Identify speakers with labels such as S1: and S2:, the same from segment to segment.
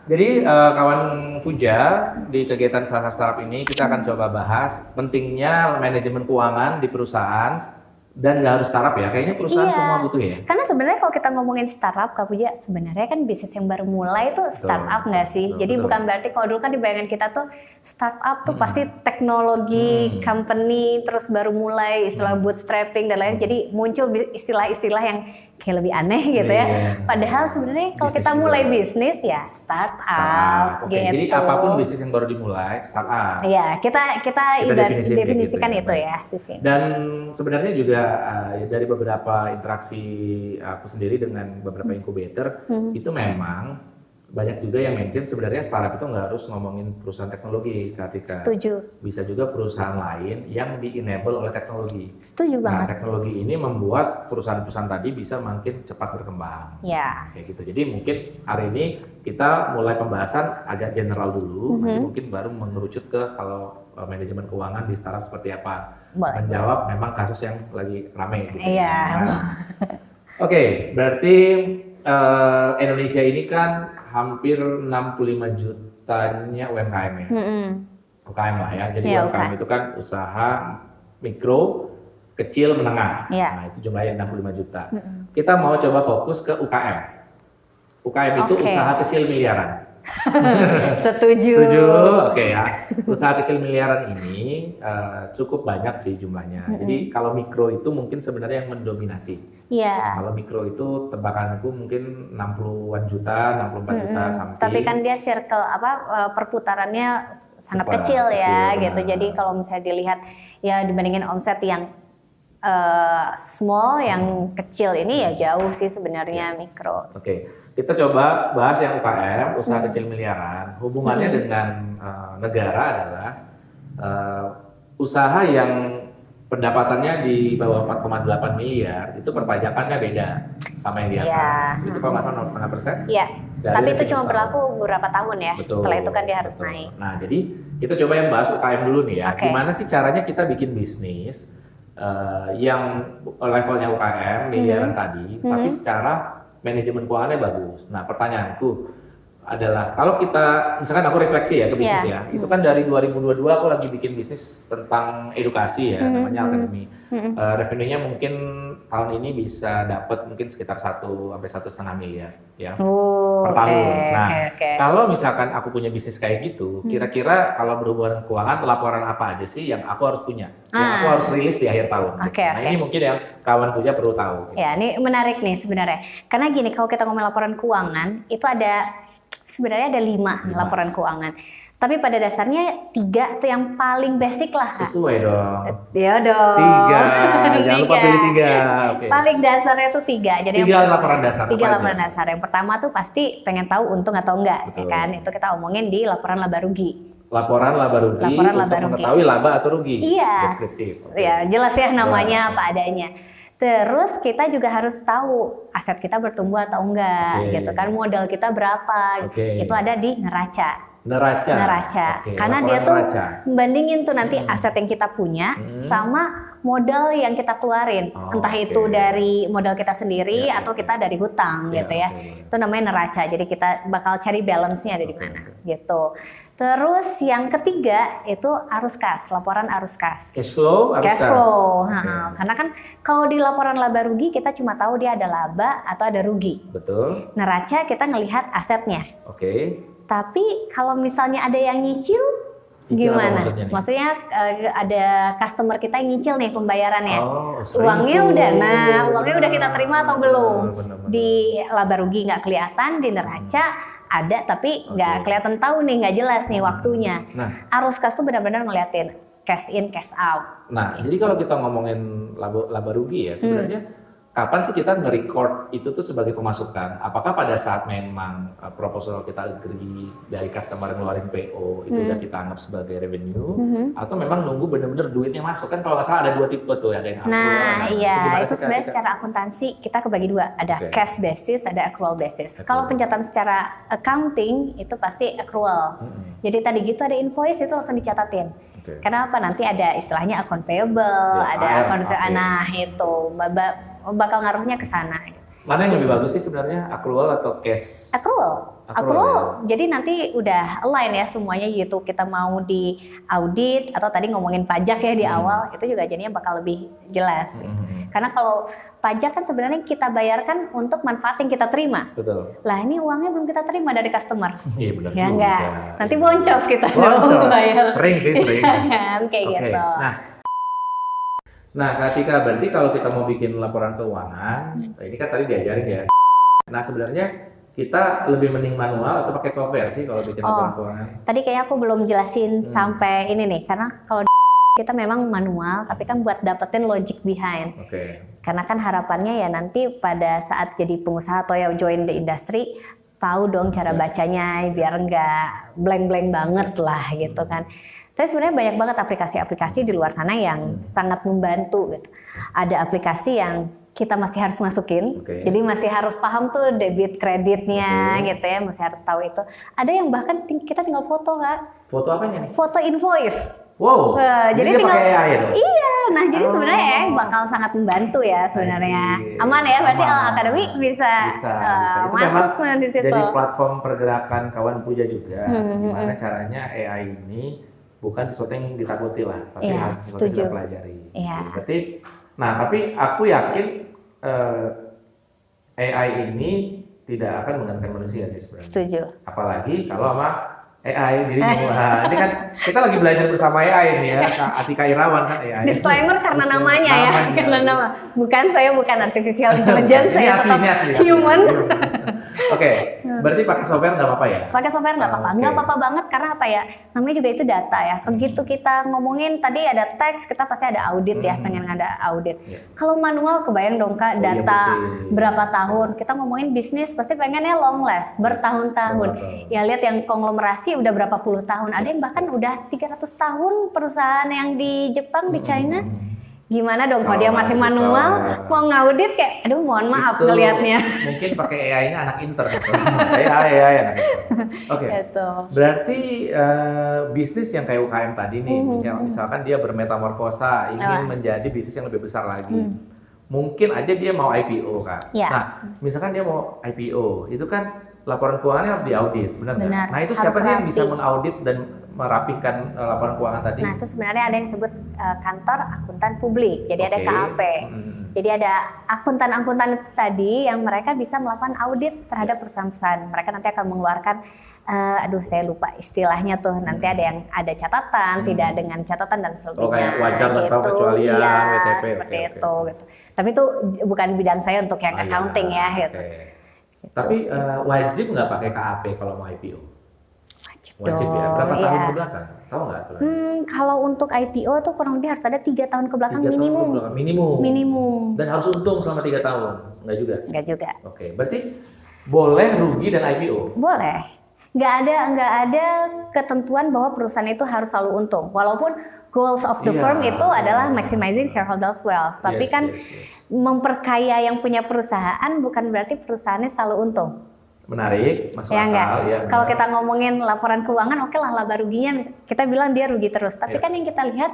S1: Jadi kawan Puja di kegiatan salah satu startup ini kita akan coba bahas pentingnya manajemen keuangan di perusahaan dan nggak harus startup ya, kayaknya perusahaan semua butuh ya.
S2: Karena sebenarnya kalau kita ngomongin startup, Kak Puja, sebenarnya kan bisnis yang baru mulai itu startup nggak sih? Jadi bukan berarti kalau dulu kan di bayangan kita tuh startup tuh pasti teknologi, company, terus baru mulai istilah bootstrapping dan lain. Jadi muncul istilah-istilah yang kayak lebih aneh gitu ya. Padahal sebenarnya kalau kita mulai bisnis ya startup gitu.
S1: Jadi apapun bisnis yang baru dimulai startup.
S2: Iya, kita definisikan itu ya di sini.
S1: Dan sebenarnya juga dari beberapa interaksi aku sendiri dengan beberapa incubator itu memang banyak juga yang mention sebenarnya startup itu nggak harus ngomongin perusahaan teknologi, ketika bisa juga perusahaan lain yang di-enable oleh teknologi.
S2: Setuju banget.
S1: Nah, teknologi ini membuat perusahaan-perusahaan tadi bisa makin cepat berkembang.
S2: Ya.
S1: Kayak gitu. Jadi mungkin hari ini kita mulai pembahasan agak general dulu, nanti mungkin baru mengerucut ke kalau manajemen keuangan di startup seperti apa. Menjawab memang kasus yang lagi ramai gitu.
S2: Iya.
S1: Nah, Oke, berarti Indonesia ini kan hampir 65 jutanya UMKM ya. UMKM lah ya. Jadi UMKM itu kan usaha mikro, kecil, menengah. Nah, itu jumlahnya 65 juta. Kita mau coba fokus ke UKM. UKM itu usaha kecil miliaran.
S2: Setuju.
S1: Oke ya. Usaha kecil miliaran ini cukup banyak sih jumlahnya. Jadi kalau mikro itu mungkin sebenarnya yang mendominasi.
S2: Iya.
S1: Kalau mikro itu tebakanku mungkin 60-an juta, 64 juta something.
S2: Tapi kan dia circle perputarannya sangat kecil ya gitu. Jadi kalau misalnya dilihat ya dibandingin omset yang small, yang kecil ini ya jauh sih sebenarnya mikro.
S1: Oke. Kita coba bahas yang UKM, usaha kecil miliaran. Hubungannya dengan negara adalah usaha yang pendapatannya di bawah 4,8 miliar, itu perpajakannya beda sama yang di atas. Itu kalau nggak salah 0,5%.
S2: Iya, tapi itu cuma berlaku beberapa tahun ya.
S1: Betul,
S2: setelah itu kan dia harus naik.
S1: Nah, jadi kita coba yang bahas UKM dulu nih ya. Gimana sih caranya kita bikin bisnis yang levelnya UKM, miliaran tadi, tapi secara manajemen keuangannya bagus. Nah, pertanyaanku adalah kalau kita, misalkan aku refleksi ya ke bisnis ya, itu kan dari 2022 aku lagi bikin bisnis tentang edukasi ya, namanya Akademi. Revenue-nya mungkin tahun ini bisa dapat mungkin sekitar 1 sampai 1,5 miliar ya per tahun. Nah, kalau misalkan aku punya bisnis kayak gitu, kira-kira kalau berhubungan keuangan, laporan apa aja sih yang aku harus punya, yang aku harus rilis di akhir tahun. Nah, ini mungkin yang kawan Puja perlu tahu.
S2: Ya, ini menarik nih sebenarnya. Karena gini, kalau kita ngomong laporan keuangan, itu sebenarnya ada 5 laporan keuangan. Tapi pada dasarnya 3 tuh yang paling basic lah.
S1: Sesuai dong.
S2: Ya dong.
S1: 3, jangan lupa pilih 3.
S2: Paling dasarnya tuh 3. Jadi
S1: 3 laporan dasar.
S2: 3 laporan dasar. Yang pertama tuh pasti pengen tahu untung atau enggak, ya kan? Itu kita omongin di laporan laba rugi.
S1: Laporan laba rugi untuk mengetahui laba atau rugi.
S2: Iya.
S1: Deskriptif.
S2: Ya, jelas ya namanya apa adanya. Terus kita juga harus tahu aset kita bertumbuh atau enggak, gitu kan, modal kita berapa, itu ada di neraca. Karena dia tuh membandingin tuh nanti aset yang kita punya sama modal yang kita keluarin, entah itu dari modal kita sendiri atau kita dari hutang gitu ya. Itu namanya neraca. Jadi kita bakal cari balance-nya ada di mana gitu. Terus yang ketiga itu arus kas, laporan arus kas.
S1: Cash flow.
S2: Karena kan kalau di laporan laba rugi kita cuma tahu dia ada laba atau ada rugi.
S1: Betul.
S2: Neraca kita ngelihat asetnya. Tapi kalau misalnya ada yang nyicil gimana? Maksudnya ada customer kita yang nyicil nih pembayarannya. Uangnya udah kita terima atau belum? Di laba rugi nggak kelihatan, di neraca ada tapi nggak kelihatan, tahu nih, nggak jelas nih waktunya. Arus kas tuh benar-benar ngeliatin cash in, cash out.
S1: Nah, jadi kalau kita ngomongin laba rugi ya, sebenarnya kapan sih kita nge-record itu tuh sebagai pemasukan? Apakah pada saat memang proposal kita agree dari customer ngeluarin PO itu udah kita anggap sebagai revenue, atau memang nunggu bener-bener duitnya masuk? Kan kalau nggak salah ada 2 tipe tuh, ada yang
S2: accrual. Itu sebenarnya secara akuntansi kita kebagi 2, ada cash basis, ada accrual basis. Kalau pencatatan secara accounting itu pasti accrual. Jadi tadi gitu ada invoice itu langsung dicatatin. Kenapa? Nanti ada istilahnya account payable, ada account itu bakal ngaruhnya ke sana.
S1: Mana yang lebih bagus sih sebenarnya, accrual atau cash?
S2: Accrual. Jadi nanti udah align ya semuanya gitu. Kita mau di audit atau tadi ngomongin pajak ya di awal, itu juga jadinya bakal lebih jelas. Karena kalau pajak kan sebenarnya kita bayarkan untuk manfaat yang kita terima.
S1: Betul.
S2: Lah ini uangnya belum kita terima dari customer.
S1: Iya benar.
S2: Ya enggak. Nanti boncos kita dong bayar.
S1: Sering.
S2: Iya kan kayak gitu.
S1: Nah, ketika berarti kalau kita mau bikin laporan keuangan, ini kan tadi diajarin ya. Nah, sebenarnya kita lebih mending manual atau pakai software sih kalau bikin laporan keuangan?
S2: Tadi kayaknya aku belum jelasin sampai ini nih, karena kalau kita memang manual, tapi kan buat dapetin logic behind. Karena kan harapannya ya nanti pada saat jadi pengusaha atau yang join the industry, tahu dong cara bacanya biar nggak blank-blank banget lah gitu kan. Tapi sebenarnya banyak banget aplikasi-aplikasi di luar sana yang sangat membantu gitu. Ada aplikasi yang kita masih harus masukin, jadi masih harus paham tuh debit kreditnya gitu ya, masih harus tahu itu. Ada yang bahkan kita tinggal foto Kak.
S1: Foto apanya nih?
S2: Foto invoice.
S1: Wow.
S2: Jadi tinggal
S1: pakai AI dong?
S2: Iya, nah jadi sebenarnya bakal sangat membantu ya sebenarnya. Aman ya, berarti Al Academy bisa. Masuk di situ.
S1: Jadi platform pergerakan kawan puja juga. Gimana caranya AI ini bukan sesuatu yang ditakuti lah, tapi harus kita pelajari. Berarti, nah tapi aku yakin AI ini tidak akan menggantikan manusia sih sebenarnya.
S2: Setuju.
S1: Apalagi kalau sama AI dirimu. Ini kan kita lagi belajar bersama AI nih ya, Atika Irawan kan AI.
S2: Disclaimer karena namanya ya, karena nama. Bukan artificial intelligence, saya tetap human.
S1: Oke, berarti pakai software nggak apa-apa ya?
S2: Pakai software nggak apa-apa, nggak apa-apa banget karena apa ya? Namanya juga itu data ya. Begitu kita ngomongin tadi ada teks, kita pasti ada audit ya, pengen ada audit. Kalau manual kebayang dong Kak, data berapa tahun? Kita ngomongin bisnis pasti pengennya long last, bertahun-tahun. Ya lihat yang konglomerasi udah berapa puluh tahun, ada yang bahkan udah 300 tahun perusahaan yang di Jepang, di China. Gimana dong kalau dia masih manual, mau ngaudit kayak, aduh mohon maaf ngelihatnya.
S1: Mungkin pakai AI-nya anak inter gitu. AI anak inter. Berarti bisnis yang kayak UKM tadi nih, misalkan dia bermetamorfosa, ingin menjadi bisnis yang lebih besar lagi. Mungkin aja dia mau IPO Kak. Nah, misalkan dia mau IPO, itu kan laporan keuangannya harus diaudit, benar nggak? Nah itu siapa sih yang bisa mengaudit dan merapihkan laporan keuangan tadi?
S2: Nah itu sebenarnya ada yang disebut kantor akuntan publik, jadi ada KAP. Jadi ada akuntan-akuntan tadi yang mereka bisa melakukan audit terhadap perusahaan-perusahaan. Mereka nanti akan mengeluarkan, saya lupa istilahnya tuh, nanti ada yang ada catatan, tidak dengan catatan dan sebagainya.
S1: Kayak wajar tanpa kecualian, WTP.
S2: Seperti itu. Gitu. Tapi itu bukan bidang saya untuk yang accounting ya. Gitu.
S1: Tapi wajib nggak pakai KAP kalau mau IPO? Wajib ya. Berapa tahun ke belakang? Tahu nggak?
S2: Kalau untuk IPO tuh kurang lebih harus ada 3 tahun ke belakang minimum.
S1: Dan harus untung selama 3 tahun? Nggak juga?
S2: Nggak juga.
S1: Oke, berarti boleh rugi dan IPO?
S2: Boleh. Nggak ada ketentuan bahwa perusahaan itu harus selalu untung. Walaupun goals of the firm itu adalah maximizing shareholders wealth. Tapi memperkaya yang punya perusahaan bukan berarti perusahaannya selalu untung.
S1: Menarik, masuk
S2: ya
S1: akal.
S2: Ya, kalau kita ngomongin laporan keuangan, oke lah laba ruginya kita bilang dia rugi terus. Tapi kan yang kita lihat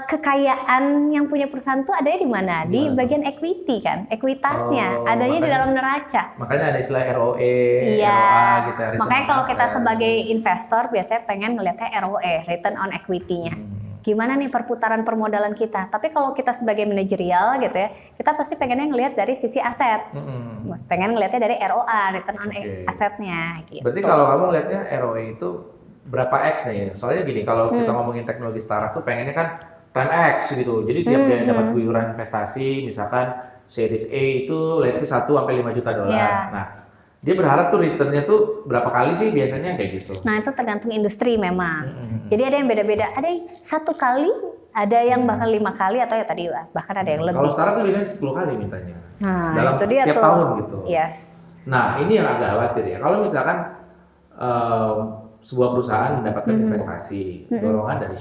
S2: kekayaan yang punya perusahaan itu adanya di mana? Di bagian equity kan, ekuitasnya adanya di dalam neraca.
S1: Makanya ada istilah ROE,
S2: ROA gitu. Makanya kalau kita sebagai investor biasanya pengen ngelihatnya ROE, return on equity-nya. Gimana nih perputaran permodalan kita? Tapi kalau kita sebagai manajerial gitu ya, kita pasti pengennya ngelihat dari sisi aset. Pengen ngelihatnya dari ROA, return on asetnya. Gitu.
S1: Berarti kalau kamu ngelihatnya ROE itu berapa X nih? Soalnya gini, kalau kita ngomongin teknologi startup tuh pengennya kan 10X gitu. Jadi tiap dia dapat guyuran investasi, misalkan Series A itu let's say 1 sampai 5 juta dolar. Nah, dia berharap tuh returnnya tuh berapa kali sih biasanya kayak gitu?
S2: Nah itu tergantung industri memang. Jadi ada yang beda-beda. Ada yang 1 kali, ada yang bahkan 5 kali atau ya tadi bahkan ada yang lebih.
S1: Kalau startup tuh biasanya 10 kali mintanya.
S2: Nah
S1: dalam
S2: itu dia
S1: tiap
S2: tuh.
S1: Tahun gitu.
S2: Yes.
S1: Nah ini yang agak khawatir ya. Kalau misalkan sebuah perusahaan mendapatkan investasi, dorongan dari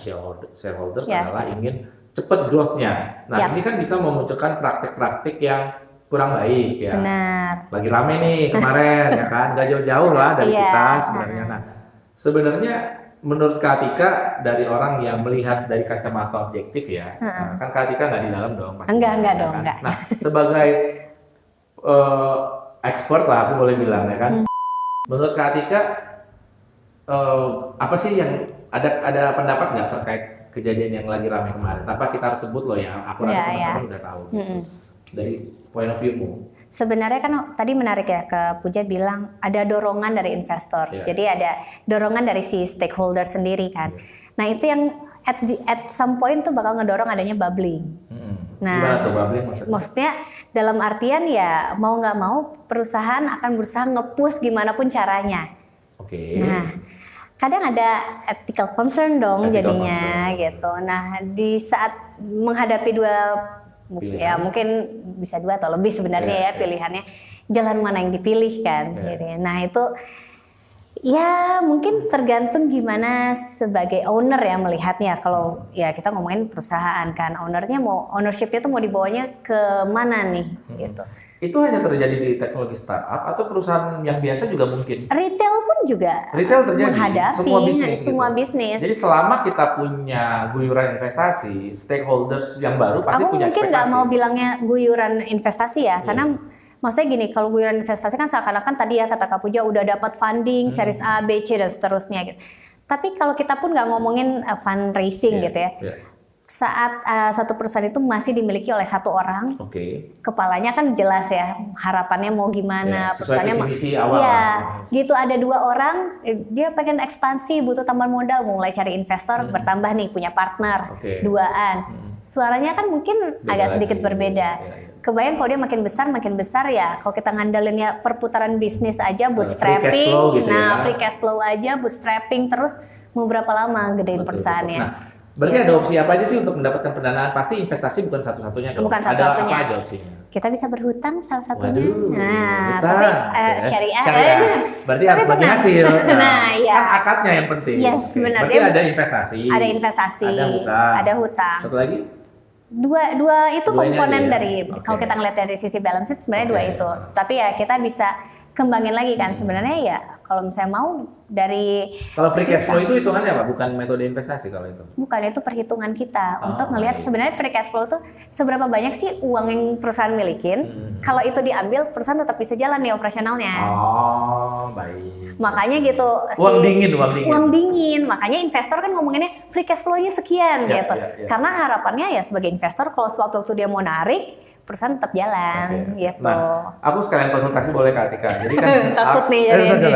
S1: shareholders adalah ingin cepat growth-nya. Nah ini kan bisa memunculkan praktik-praktik yang kurang baik ya.
S2: Benar.
S1: Lagi rame nih kemarin ya kan, nggak jauh-jauh lah dari kita sebenarnya. Nah, sebenarnya menurut Kak Atika dari orang yang melihat dari kacamata objektif ya, kan Kak Atika nggak di dalam dong.
S2: Enggak dong.
S1: Nah, sebagai expert lah aku boleh bilang ya kan. Menurut Kak Atika apa sih yang ada pendapat nggak terkait kejadian yang lagi ramai kemarin? Apa kita harus sebut loh ya? Aku rasa teman-teman udah tahu. Gitu. Dari point of view-mu.
S2: Sebenarnya kan tadi menarik ya, ke Puja bilang ada dorongan dari investor. Jadi ada dorongan dari si stakeholder sendiri kan. Nah itu yang at some point tuh bakal ngedorong adanya bubbling. Nah,
S1: gimana tuh bubbling
S2: maksudnya dalam artian ya mau nggak mau perusahaan akan berusaha nge-push gimana pun caranya. Nah, kadang ada ethical concern dong jadinya gitu. Nah, di saat menghadapi dua pilihan. Ya mungkin bisa dua atau lebih sebenarnya ya pilihannya, jalan mana yang dipilih kan. Nah itu ya mungkin tergantung gimana sebagai owner ya melihatnya. Kalau ya kita ngomongin perusahaan kan, ownershipnya tuh mau dibawanya ke mana nih gitu.
S1: Itu hanya terjadi di teknologi startup atau perusahaan yang biasa juga mungkin?
S2: Retail pun juga
S1: terjadi,
S2: menghadapi semua bisnis.
S1: Jadi selama kita punya guyuran investasi, stakeholders yang baru pasti punya ekspektasi. Aku
S2: mungkin nggak mau bilangnya guyuran investasi ya, karena maksudnya gini, kalau guyuran investasi kan seakan-akan tadi ya kata Kak Puja udah dapat funding, series A, B, C dan seterusnya gitu. Tapi kalau kita pun nggak ngomongin fundraising gitu ya. Saat satu perusahaan itu masih dimiliki oleh satu orang, kepalanya kan jelas ya harapannya mau gimana, perusahaannya gitu. Ada dua orang, dia pengen ekspansi, butuh tambahan modal, mulai cari investor, bertambah nih punya partner, duaan. Suaranya kan mungkin agak sedikit berbeda. Kebayang kalau dia makin besar ya, kalau kita ngandelinnya perputaran bisnis aja, bootstrapping, free cash flow aja, bootstrapping terus mau berapa lama gedein perusahaannya.
S1: Nah, berarti ada opsi apa aja sih untuk mendapatkan pendanaan? Pasti investasi bukan satu-satunya dong.
S2: Bukan satu-satunya.
S1: Ada apa aja opsinya?
S2: Kita bisa berhutang salah satunya.
S1: Tapi syariah. Berarti harus bagi hasil. Kan akadnya yang penting.
S2: Sebenarnya.
S1: Berarti ada investasi.
S2: Ada hutang.
S1: Satu lagi?
S2: Dua itu komponen dari kalau kita ngeliat dari sisi balance sheet sebenarnya dua itu. Tapi ya kita bisa kembangin lagi kan sebenarnya ya kalau misalnya mau dari
S1: kalau free cash flow itu hitungannya apa? Bukan metode investasi kalau itu?
S2: Bukan, itu perhitungan kita untuk ngelihat sebenarnya free cash flow itu seberapa banyak sih uang yang perusahaan milikin. Kalau itu diambil perusahaan tetap bisa jalan nih operasionalnya.
S1: Baik.
S2: Makanya gitu
S1: uang dingin.
S2: Makanya investor kan ngomonginnya free cash flow-nya sekian gitu. Karena harapannya ya sebagai investor kalau sewaktu-waktu dia mau narik perusahaan tetap jalan gitu.
S1: Nah, aku sekalian konsultasi boleh Kak Atika. Jadi kan
S2: takut nih jadi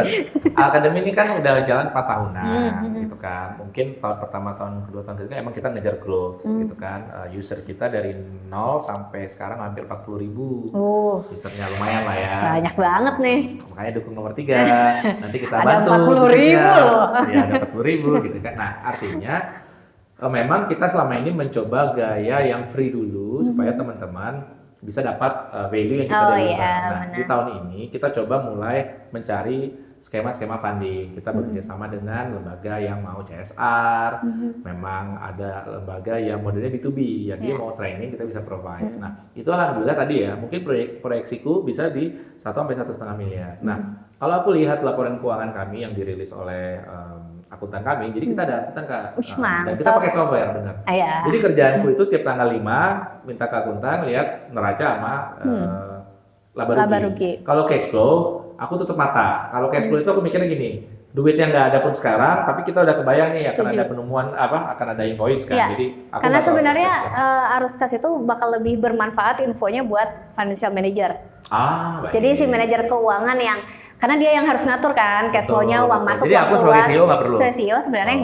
S1: Akademi ini kan udah jalan 4 tahunan gitu kan. Mungkin tahun pertama, tahun kedua, tahun ketiga emang kita ngejar growth gitu kan. User kita dari 0 sampai sekarang hampir 40.000. Usernya lumayan lah ya.
S2: Banyak banget nih.
S1: Makanya dukung nomor 3. Nanti kita bantu.
S2: Ada 40.000 loh.
S1: Ya ada 40.000 gitu kan. Nah artinya memang kita selama ini mencoba gaya yang free dulu supaya teman-teman bisa dapat value yang kita deliver. Nah, di tahun ini kita coba mulai mencari skema-skema funding. Kita bekerja sama dengan lembaga yang mau CSR. Memang ada lembaga yang modelnya B2B, yang dia mau training kita bisa provide. Nah, itu alhamdulillah tadi ya, mungkin proyeksiku bisa di 1 sampai 1,5 miliar. Nah, kalau aku lihat laporan keuangan kami yang dirilis oleh akuntan kami, jadi kita ada akuntan dan kita pakai software benar. Jadi kerjaanku itu tiap tanggal 5 minta ke akuntan lihat neraca sama laba rugi. Kalau cash flow aku tutup mata. Kalau cash flow itu aku mikirnya gini, duit yang nggak ada pun sekarang, tapi kita udah kebayang nih akan ada penemuan akan ada invoice kan. Jadi
S2: karena sebenarnya arus kas itu bakal lebih bermanfaat infonya buat financial manager.
S1: Baik.
S2: Jadi si manajer keuangan yang karena dia yang harus ngatur kan cash flow-nya, uang masuk,
S1: jadi aku sebagai CEO nggak perlu.
S2: CEO sebenarnya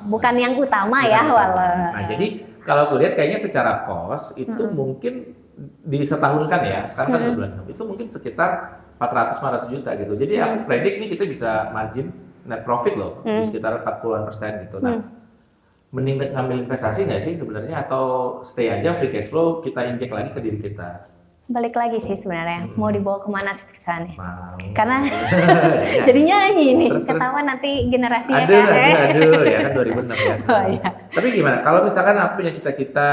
S2: bukan yang utama ya
S1: Nah jadi kalau aku lihat kayaknya secara cost itu mungkin disetahunkan ya, sekarang kan bulan 6 itu mungkin sekitar 400-500 juta gitu. Jadi aku predik nih kita bisa margin net profit loh di sekitar 40% gitu. Nah mending ngambil investasi nggak sih sebenarnya atau stay aja free cash flow kita injek lagi ke diri kita?
S2: Balik lagi sih sebenarnya mau dibawa kemana sih perusahaannya? Karena jadi nyanyi nih ketahuan nanti generasinya
S1: aduh ya kan 2006 ya. Tapi gimana kalau misalkan aku punya cita-cita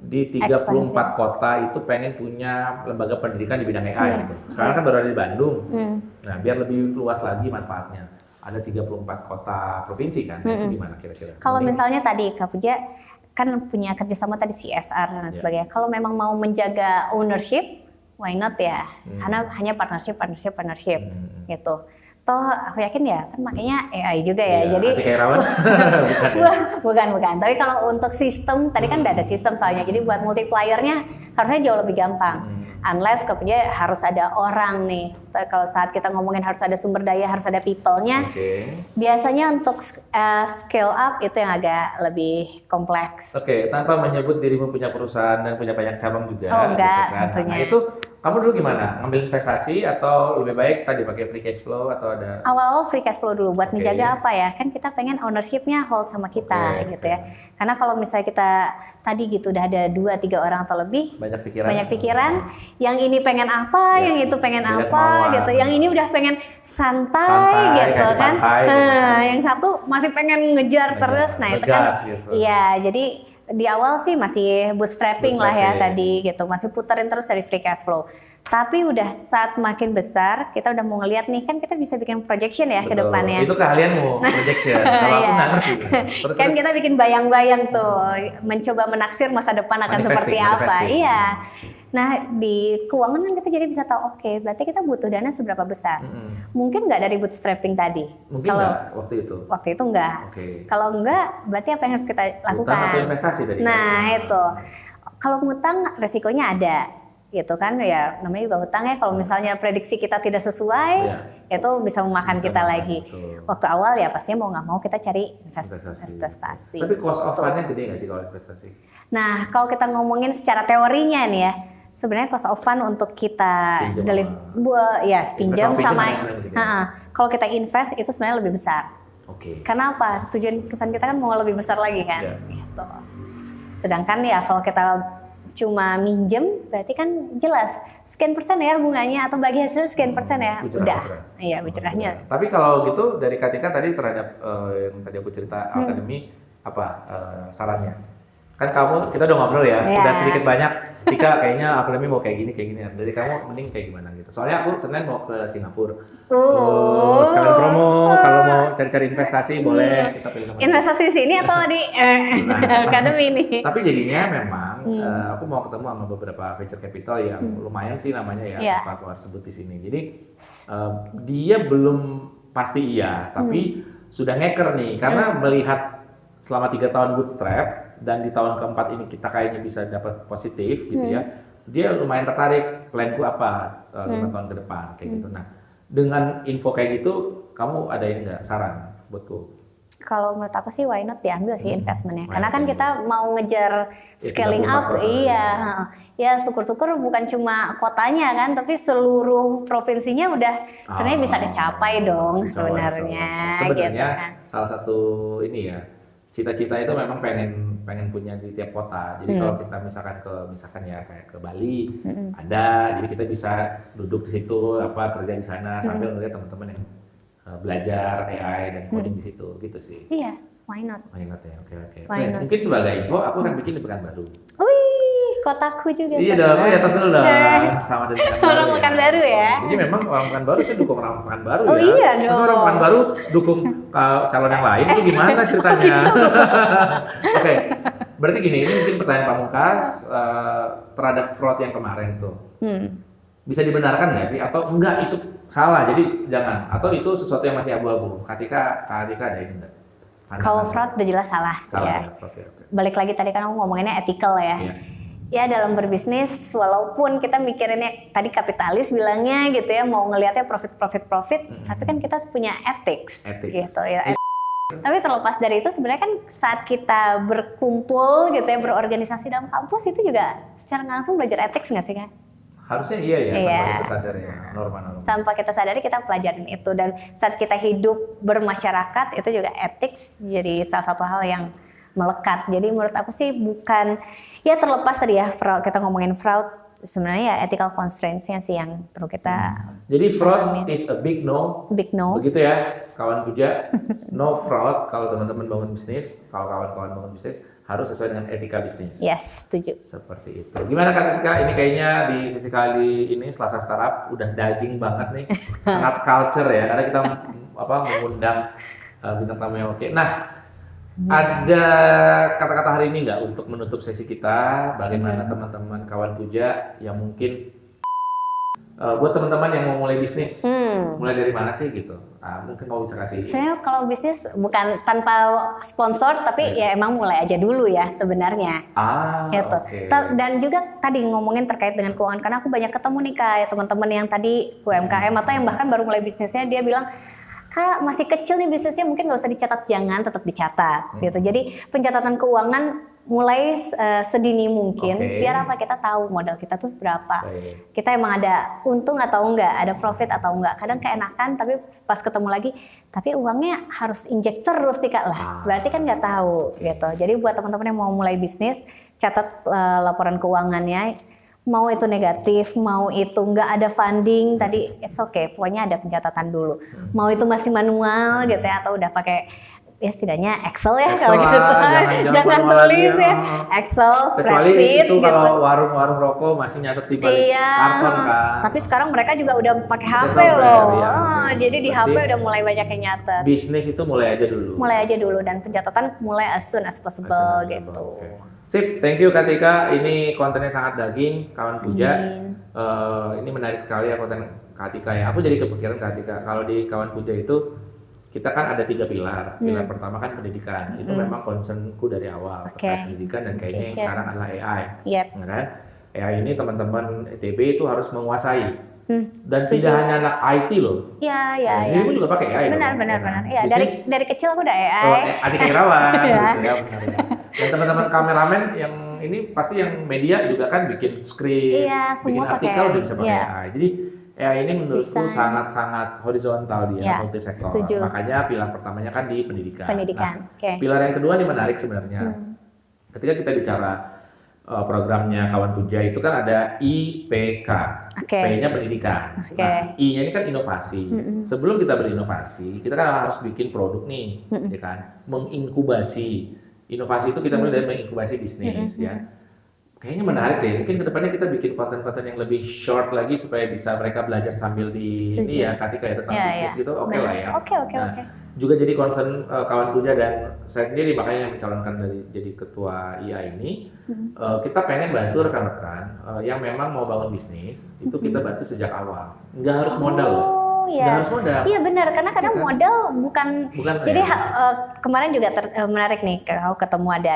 S1: di 34 kota itu pengen punya lembaga pendidikan di bidang AI gitu. Sekarang kan baru ada di Bandung. Nah biar lebih luas lagi manfaatnya. Ada 34 kota provinsi kan, itu gimana kira-kira?
S2: Kalau misalnya tadi Kak Puja kan punya kerjasama tadi CSR dan sebagainya. Kalau memang mau menjaga ownership, why not ya? Karena hanya partnership gitu. Toh aku yakin ya kan makanya AI juga ya. Jadi bukan. Tapi kalau untuk sistem tadi kan udah ada sistem soalnya. Jadi buat multipliernya harusnya jauh lebih gampang. Unless kemudian harus ada orang nih. Kalau saat kita ngomongin harus ada sumber daya, harus ada people-nya. Biasanya untuk scale up itu yang agak lebih kompleks.
S1: Tanpa menyebut dirimu punya perusahaan dan punya banyak cabang juga.
S2: Oh enggak,
S1: gitu kan.
S2: tentunya.
S1: Nah itu kamu dulu gimana? Ngambil investasi atau lebih baik tadi pakai free cash flow atau ada?
S2: Awal-awal free cash flow dulu buat menjaga apa ya? Kan kita pengen ownership-nya hold sama kita gitu ya. Karena kalau misalnya kita tadi gitu udah ada 2-3 orang atau lebih, banyak pikiran. Yang ini pengen apa, yang itu pengen apa gitu. Yang ini udah pengen santai gitu kan. Yang satu masih pengen ngejar terus. Nah, itu kan iya, jadi di awal sih masih bootstrapping lah ya tadi gitu, masih puterin terus dari free cash flow. Tapi udah saat makin besar, kita udah mau ngeliat nih kan kita bisa bikin projection ya ke depannya.
S1: Itu keahlianmu, projection. Kalau aku nggak ngerti.
S2: Kan kita bikin bayang-bayang tuh, mencoba menaksir masa depan akan seperti apa. Iya. Nah di keuangan kan kita jadi bisa tahu berarti kita butuh dana seberapa besar. Mungkin nggak dari bootstrapping tadi.
S1: Mungkin nggak
S2: waktu itu nggak. Kalau nggak berarti apa yang harus kita lakukan?
S1: Utang atau investasi tadi.
S2: Nah itu kalau ngutang resikonya ada gitu kan ya, namanya juga utang ya. Kalau misalnya prediksi kita tidak sesuai itu bisa memakan kita lagi. Waktu awal ya pastinya mau nggak mau kita cari investasi.
S1: Tapi cost of fund-nya gede nggak sih kalau investasi?
S2: Nah kalau kita ngomongin secara teorinya nih ya, sebenarnya cost of fund untuk kita pinjam sama kalau kita invest itu sebenarnya lebih besar. Karena apa? Tujuan perusahaan kita kan mau lebih besar lagi kan. Gitu. Sedangkan ya kalau kita cuma minjem berarti kan jelas sekian persen ya bunganya atau bagi hasil sekian persen ya. Iya bucerahnya.
S1: Tapi kalau gitu dari Katika tadi terhadap yang tadi aku cerita Alkademi apa sarannya? Kan kita udah ngobrol ya, udah sedikit banyak. Tika kayaknya Alkademi mau kayak gini. Dari kamu mending kayak gimana gitu. Soalnya aku Senin mau ke Singapura. Sekalian promo, kalau mau cari-cari investasi boleh kita pilih.
S2: Investasi sini atau di Alkademi ini?
S1: Tapi jadinya memang aku mau ketemu sama beberapa venture capital yang lumayan sih namanya ya, aku harus sebut di sini. Jadi dia belum pasti tapi sudah ngeker nih karena melihat selama 3 tahun bootstrap dan di tahun keempat ini kita kayaknya bisa dapat positif gitu ya. Dia lumayan tertarik, planku apa 5 tahun ke depan kayak gitu. Nah, dengan info kayak gitu, kamu ada yang nggak saran buatku?
S2: Kalau menurut aku sih why not diambil sih investmentnya. Karena kan kita mau ngejar scaling up, ya syukur-syukur bukan cuma kotanya kan, tapi seluruh provinsinya udah sebenarnya bisa dicapai dong sebenarnya. Gitu kan.
S1: Salah satu ini ya, cita-cita itu memang pengen punya di tiap kota. Jadi kalau kita misalkan ya kayak ke Bali ada, jadi kita bisa duduk di situ kerja di sana sambil melihat teman-teman yang belajar AI dan coding di situ gitu sih.
S2: Iya, why not?
S1: Why not ya, oke. Mungkin sebagai info aku akan bikin di Pekanbaru.
S2: Wih, kotaku juga.
S1: Iya dong, ya dulu dong. Sama dari Pekanbaru.
S2: Orang Pekanbaru ya.
S1: Jadi memang orang Pekanbaru saya dukung orang Pekanbaru ya.
S2: Oh iya dong.
S1: Terus orang Pekanbaru dukung calon yang lain itu gimana ceritanya? Oke. Berarti gini, ini mungkin pertanyaan pamungkas terhadap fraud yang kemarin tuh. Bisa dibenarkan nggak sih? Atau enggak itu salah, jadi jangan. Atau itu sesuatu yang masih abu-abu. Katika ada ini enggak?
S2: Kalau fraud udah jelas salah ya. Balik lagi tadi kan aku ngomonginnya ethical ya. Ya dalam berbisnis, walaupun kita mikirinnya tadi kapitalis bilangnya gitu ya, mau ngelihatnya profit, tapi kan kita punya ethics. Gitu ya. Tapi terlepas dari itu sebenarnya kan saat kita berkumpul gitu ya, berorganisasi dalam kampus itu juga secara langsung belajar ethics nggak sih kan?
S1: Harusnya iya ya, tanpa kita sadar ya, norma-norma.
S2: Tanpa kita sadari kita pelajarin itu, dan saat kita hidup bermasyarakat itu juga ethics jadi salah satu hal yang melekat. Jadi menurut aku sih bukan, ya terlepas tadi ya fraud, kita ngomongin fraud, sebenarnya ya ethical constraints-nya sih yang perlu kita
S1: Jadi fraud is a big no.
S2: Big no.
S1: Begitu ya kawan puja. No fraud kalau teman-teman bangun bisnis, kalau kawan-kawan bangun bisnis harus sesuai dengan etika bisnis.
S2: Yes, setuju.
S1: Seperti itu. Gimana Kak? Ini kayaknya di sesi kali ini Selasa Startup udah daging banget nih. Sangat culture ya, karena kita mengundang bintang tamu yang oke. Nah, ada kata-kata hari ini nggak untuk menutup sesi kita? Bagaimana teman-teman kawan puja yang mungkin buat teman-teman yang mau mulai bisnis, mulai dari mana sih gitu? Mungkin mau bisa kasih.
S2: Saya kalau bisnis bukan tanpa sponsor, tapi ya emang mulai aja dulu ya sebenarnya. Gitu.
S1: Okay.
S2: Dan juga tadi ngomongin terkait dengan keuangan, karena aku banyak ketemu nih kayak teman-teman yang tadi UMKM atau yang bahkan baru mulai bisnisnya, dia bilang, Kak masih kecil nih bisnisnya, mungkin nggak usah dicatat, jangan, tetap dicatat gitu. Jadi pencatatan keuangan mulai sedini mungkin, biar apa, kita tahu modal kita tuh berapa, kita emang ada untung atau enggak, ada profit atau enggak. Kadang keenakan tapi pas ketemu lagi, tapi uangnya harus injek terus nih Kak lah, berarti kan nggak tahu gitu. Jadi buat teman-teman yang mau mulai bisnis, catat laporan keuangannya, mau itu negatif, mau itu nggak ada funding, tadi it's okay, pokoknya ada pencatatan dulu. Mau itu masih manual gitu ya, atau udah pakai ya setidaknya Excel ya kalau gitu. Jangan tulis ya. Excel, spreadsheet
S1: itu
S2: gitu.
S1: Kalau warung-warung rokok masih nyatet di balik karton kan.
S2: Tapi sekarang mereka juga udah pakai HP loh. Jadi di HP udah mulai banyak yang nyatet.
S1: Bisnis itu mulai aja dulu.
S2: Mulai aja dulu, dan pencatatan mulai as soon as possible gitu.
S1: Sip, thank you Kak Tika. Ini kontennya sangat daging, kawan Puja. Ini menarik sekali ya konten Kak Tika ya. Aku jadi kepikiran Kak Tika, kalau di kawan Puja itu kita kan ada 3 pilar. Pilar pertama kan pendidikan. Itu memang concernku dari awal terkait pendidikan, dan kayaknya yang sekarang adalah AI. Ya kan? AI ini teman-teman ITB itu harus menguasai. Dan tidak hanya anak IT loh.
S2: Iya.
S1: Jadi aku juga pakai AI.
S2: Benar. Iya, dari kecil aku udah AI.
S1: Adik Irawan gitu ya, benar ya. Dan teman-teman kameramen yang ini pasti yang media juga kan bikin skrip, bikin artikel udah bisa pakai AI. Jadi AI ini menurutku sangat-sangat horizontal dia, multisektor. Makanya pilar pertamanya kan di pendidikan. Nah, pilar yang kedua ini menarik sebenarnya. Ketika kita bicara programnya kawan Puja itu kan ada IPK, P-nya pendidikan. Nah, I-nya ini kan inovasi. Sebelum kita berinovasi, kita kan harus bikin produk nih, ya kan? Menginkubasi. Inovasi itu kita mulai dari menginkubasi bisnis, ya. Kayaknya menarik deh. Mungkin kedepannya kita bikin konten-konten yang lebih short lagi supaya bisa mereka belajar sambil di ini ya, Katika ya, tentang bisnis gitu. Oke lah ya. Oke. Juga jadi concern kawan Puja dan saya sendiri, makanya yang mencalonkan dari jadi ketua IA ini, kita pengen bantu rekan-rekan yang memang mau bangun bisnis, itu kita bantu sejak awal. Nggak harus modal loh. Nggak harus modal. Iya
S2: benar, karena kadang modal bukan jadi kemarin juga menarik nih, kalau ketemu ada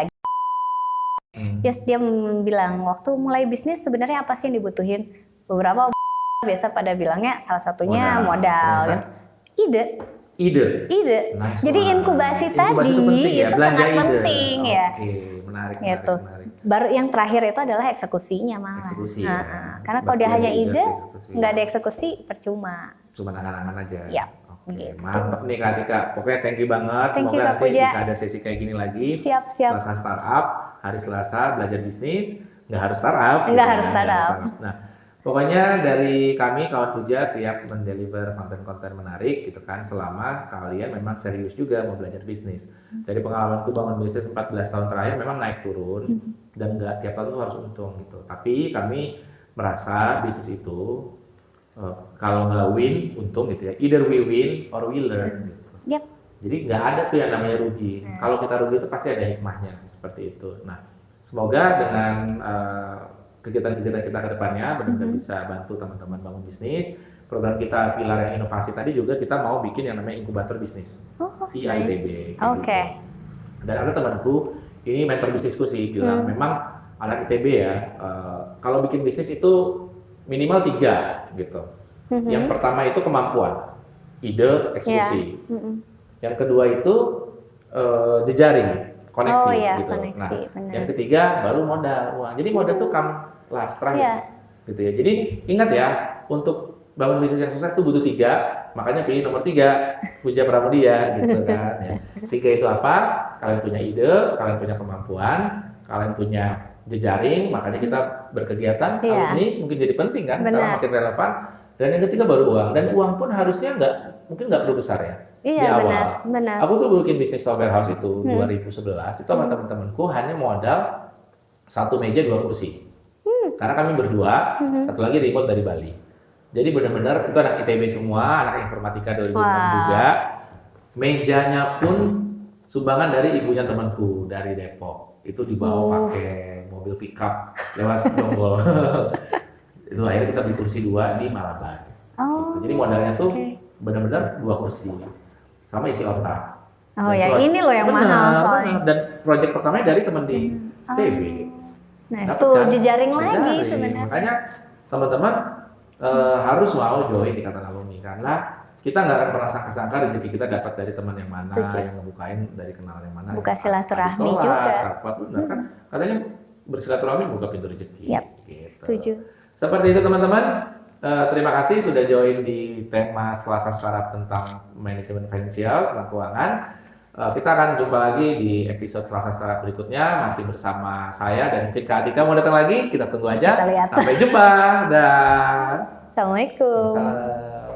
S2: Yes, dia bilang waktu mulai bisnis sebenarnya apa sih yang dibutuhin? Beberapa biasa pada bilangnya salah satunya modal. Ide. Nice. Jadi inkubasi tadi itu sangat penting ya.
S1: Menarik.
S2: Baru yang terakhir itu adalah eksekusinya malah. Karena kalau dia hanya ide, nggak ada eksekusi, percuma.
S1: Cuma angan-angan aja.
S2: Gitu.
S1: Mantap nih Kak Tika. Pokoknya thank you banget.
S2: Semoga
S1: nanti bisa ada sesi kayak gini lagi.
S2: Siap.
S1: Selasa startup, hari Selasa belajar bisnis. Nggak harus startup. Nah, pokoknya dari kami kawan Puja siap mendeliver konten-konten menarik gitu kan, selama kalian memang serius juga mau belajar bisnis. Dari pengalamanku bangun bisnis 14 tahun terakhir memang naik turun dan nggak tiap tahun harus untung gitu. Tapi kami merasa bisnis itu kalau nggak win, untung gitu ya. Either we win or we learn gitu. Jadi nggak ada tuh yang namanya rugi. Kalau kita rugi itu pasti ada hikmahnya seperti itu. Nah, semoga dengan kegiatan-kegiatan kita ke depannya benar-benar bisa bantu teman-teman bangun bisnis. Program kita pilar yang inovasi tadi juga kita mau bikin yang namanya inkubator bisnis. IITB. Gitu. Dan ada temanku, ini mentor bisnisku sih bilang memang anak ITB ya, kalau bikin bisnis itu minimal 3 gitu. Yang pertama itu kemampuan, ide, eksekusi. Yang kedua itu jejaring, koneksi gitu. Nah, yang ketiga baru modal uang. Jadi modal tuh last terakhir, gitu ya. Jadi ingat ya, untuk bangun bisnis yang sukses itu butuh 3. Makanya pilih nomor 3, Puja Pramudia, gitu kan. Ya. 3 itu apa? Kalian punya ide, kalian punya kemampuan, kalian punya jejaring. Makanya kita berkegiatan. Ini mungkin jadi penting kan, karena makin relevan. Dan yang ketiga baru uang. Dan uang pun harusnya mungkin nggak perlu besar ya. Di awal. Benar. Aku tuh bikin bisnis software house itu 2011. Itu sama teman-temanku hanya modal 1 meja 2 kursi. Karena kami berdua, satu lagi remote dari Bali. Jadi benar-benar itu anak ITB semua, anak informatika 2006 juga. Mejanya pun sumbangan dari ibunya temanku dari Depok. Itu dibawa pakai mobil pickup lewat Jonggol. Itu akhirnya kita beli kursi 2 di Malabar. Gitu. Jadi modalnya tuh benar-benar 2 kursi sama isi otak.
S2: Oh ya, ini loh yang mahal soalnya.
S1: Dan proyek pertamanya dari teman di TB.
S2: Nah, itu jejaring lagi sebenarnya.
S1: Makanya teman-teman harus mau join di Ikatan Alumni karena kita nggak akan pernah sangka-sangka rezeki kita dapat dari teman yang mana, yang ngebukain dari kenalan yang mana.
S2: Buka silaturahmi juga.
S1: Benar kan? Katanya bersilaturahmi buka pintu rezeki.
S2: Yap,
S1: gitu.
S2: setuju.
S1: Seperti itu teman-teman. Terima kasih sudah join di tema Selasa Startup tentang manajemen finansial, tentang keuangan. Kita akan jumpa lagi di episode Selasa Startup berikutnya, masih bersama saya dan mungkin Kak Atika mau datang lagi, kita tunggu aja.
S2: Kita lihat.
S1: Sampai jumpa dan
S2: Assalamualaikum.